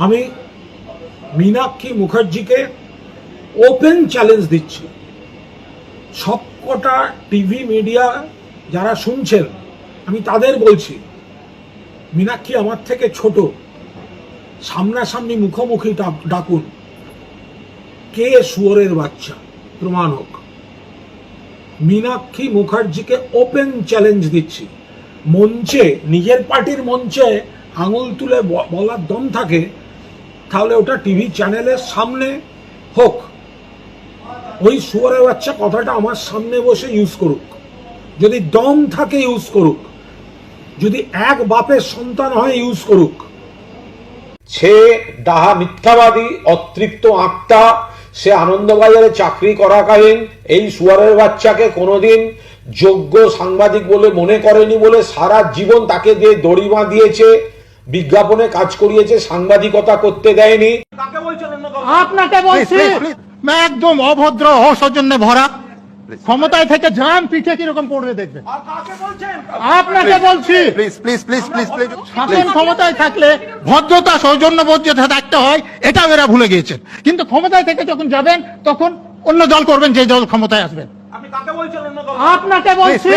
আমি Meenakshi মুখার্জিকে open challenge দিচ্ছি, সবকটা টিভি মিডিয়া যারা শুনছেন আমি তাদের বলছি, মীনাক্ষী আমার থেকে ছোট, সামনাসামনি মুখোমুখি ডাকুন, কে শুয়োরের বাচ্চা প্রমাণ হোক। মীনাক্ষী মুখার্জিকে ওপেন চ্যালেঞ্জ দিচ্ছি। মঞ্চে, নিজের পার্টির মঞ্চে আঙুল তুলে বলার দম থাকে তাহলে ওটা টিভি চ্যানেলের সামনে হোক, ওই শুয়োরের বাচ্চা কথাটা আমার সামনে বসে ইউজ করুক, যদি দম থাকে ইউজ করুক, যদি এক বাপের সন্তান হয় ইউজ করুক। সে ডাহা মিথ্যাবাদী, অতৃপ্ত আত্মা। সে আনন্দবাজারে চাকরি করাকালীন এই শুয়ারের বাচ্চাকে কোনোদিন যোগ্য সাংবাদিক বলে মনে করেনি বলে সারা জীবন তাকে দিয়ে দড়ি বাঁধিয়েছে, বিজ্ঞাপনে কাজ করিয়েছে, সাংবাদিকতা করতে দেয়নি। আপনাকে বলছি, একদম অভদ্র, অসৌজন্যে ভরা। ক্ষমতায় থেকে যান, পিঠে কিরকম পড়বে দেখবেন। আপনাকে বলছি, শাসন ক্ষমতায় থাকলে ভদ্রতা, সৌজন্যবোধ যেটা থাকতে হয় এটাও এরা ভুলে গিয়েছেন। কিন্তু ক্ষমতায় থেকে যখন যাবেন তখন অন্য দল করবেন যে দল ক্ষমতায় আসবেন। আপনাকে বলছি